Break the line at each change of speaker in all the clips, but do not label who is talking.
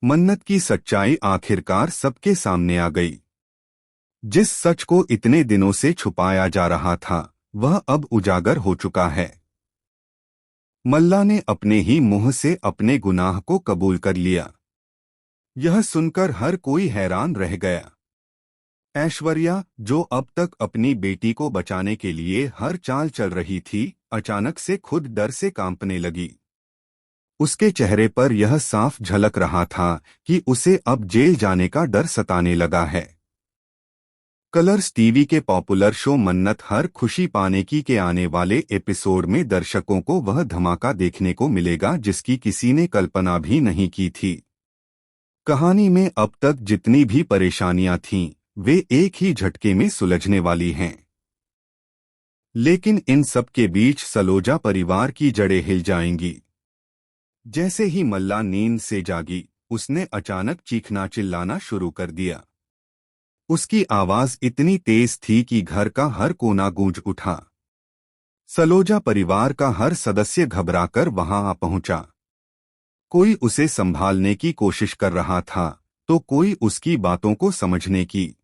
मन्नत की सच्चाई आखिरकार सबके सामने आ गई। जिस सच को इतने दिनों से छुपाया जा रहा था वह अब उजागर हो चुका है। मल्ला ने अपने ही मुंह से अपने गुनाह को कबूल कर लिया। यह सुनकर हर कोई हैरान रह गया। ऐश्वर्या, जो अब तक अपनी बेटी को बचाने के लिए हर चाल चल रही थी, अचानक से खुद डर से कांपने लगी। उसके चेहरे पर यह साफ झलक रहा था कि उसे अब जेल जाने का डर सताने लगा है। कलर्स टीवी के पॉपुलर शो मन्नत हर खुशी पाने की के आने वाले एपिसोड में दर्शकों को वह धमाका देखने को मिलेगा जिसकी किसी ने कल्पना भी नहीं की थी। कहानी में अब तक जितनी भी परेशानियां थीं, वे एक ही झटके में सुलझने वाली हैं। लेकिन इन सब के बीच सलोजा परिवार की जड़ें हिल जाएंगी। जैसे ही मल्ला नींद से जागी, उसने अचानक चीखना चिल्लाना शुरू कर दिया। उसकी आवाज इतनी तेज थी कि घर का हर कोना गूंज उठा। सलोजा परिवार का हर सदस्य घबराकर वहां आ पहुंचा। कोई उसे संभालने की कोशिश कर रहा था, तो कोई उसकी बातों को समझने की।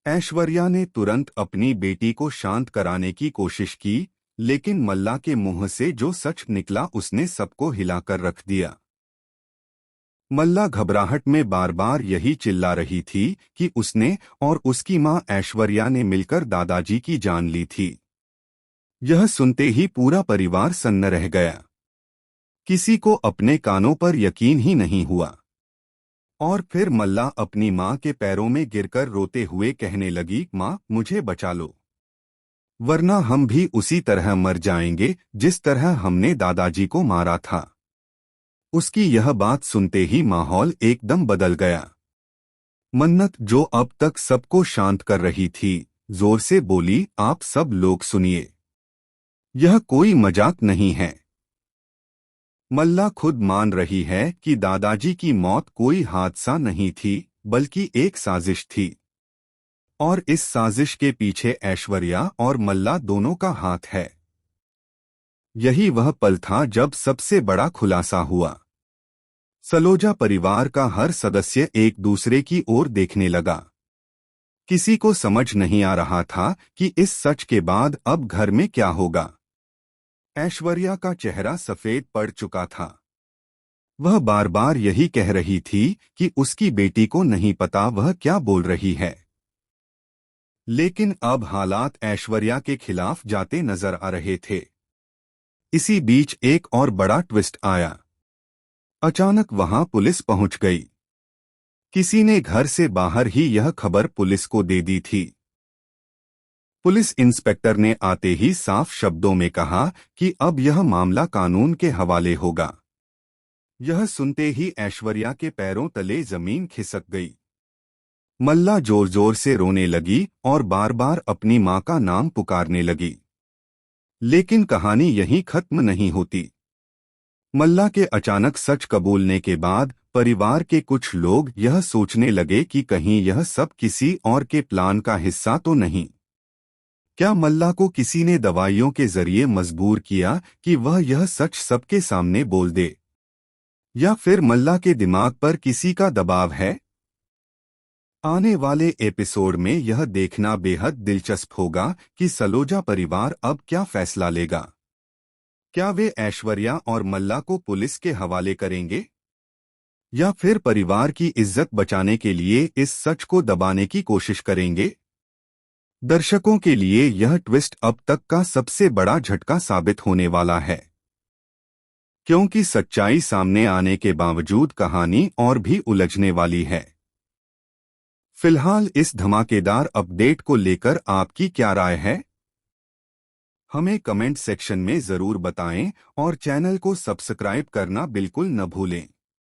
ऐश्वर्या ने तुरंत अपनी बेटी को शांत कराने की कोशिश की, लेकिन मल्ला के मुंह से जो सच निकला उसने सबको हिलाकर रख दिया। मल्ला घबराहट में बार बार यही चिल्ला रही थी कि उसने और उसकी मां ऐश्वर्या ने मिलकर दादाजी की जान ली थी। यह सुनते ही पूरा परिवार सन्न रह गया। किसी को अपने कानों पर यकीन ही नहीं हुआ। और फिर मल्ला अपनी मां के पैरों में गिरकर रोते हुए कहने लगी, मां, मुझे बचा लो, वरना हम भी उसी तरह मर जाएंगे जिस तरह हमने दादाजी को मारा था। उसकी यह बात सुनते ही माहौल एकदम बदल गया। मन्नत, जो अब तक सबको शांत कर रही थी, जोर से बोली, आप सब लोग सुनिए, यह कोई मजाक नहीं है। मल्ला खुद मान रही है कि दादाजी की मौत कोई हादसा नहीं थी, बल्कि एक साजिश थी। और इस साजिश के पीछे ऐश्वर्या और मल्ला दोनों का हाथ है। यही वह पल था जब सबसे बड़ा खुलासा हुआ। सलोजा परिवार का हर सदस्य एक दूसरे की ओर देखने लगा। किसी को समझ नहीं आ रहा था कि इस सच के बाद अब घर में क्या होगा। ऐश्वर्या का चेहरा सफेद पड़ चुका था। वह बार बार यही कह रही थी कि उसकी बेटी को नहीं पता वह क्या बोल रही है। लेकिन अब हालात ऐश्वर्या के खिलाफ जाते नजर आ रहे थे। इसी बीच एक और बड़ा ट्विस्ट आया। अचानक वहां पुलिस पहुंच गई। किसी ने घर से बाहर ही यह खबर पुलिस को दे दी थी। पुलिस इंस्पेक्टर ने आते ही साफ शब्दों में कहा कि अब यह मामला कानून के हवाले होगा। यह सुनते ही ऐश्वर्या के पैरों तले जमीन खिसक गई। मल्ला जोर जोर से रोने लगी और बार बार अपनी मां का नाम पुकारने लगी। लेकिन कहानी यहीं खत्म नहीं होती। मल्ला के अचानक सच कबूलने के बाद परिवार के कुछ लोग यह सोचने लगे कि कहीं यह सब किसी और के प्लान का हिस्सा तो नहीं। क्या मल्ला को किसी ने दवाइयों के जरिए मजबूर किया कि वह यह सच सबके सामने बोल दे? या फिर मल्ला के दिमाग पर किसी का दबाव है? आने वाले एपिसोड में यह देखना बेहद दिलचस्प होगा कि सलोजा परिवार अब क्या फैसला लेगा। क्या वे ऐश्वर्या और मल्ला को पुलिस के हवाले करेंगे, या फिर परिवार की इज्जत बचाने के लिए इस सच को दबाने की कोशिश करेंगे? दर्शकों के लिए यह ट्विस्ट अब तक का सबसे बड़ा झटका साबित होने वाला है, क्योंकि सच्चाई सामने आने के बावजूद कहानी और भी उलझने वाली है। फिलहाल इस धमाकेदार अपडेट को लेकर आपकी क्या राय है? हमें कमेंट सेक्शन में जरूर बताएं और चैनल को सब्सक्राइब करना बिल्कुल न भूलें।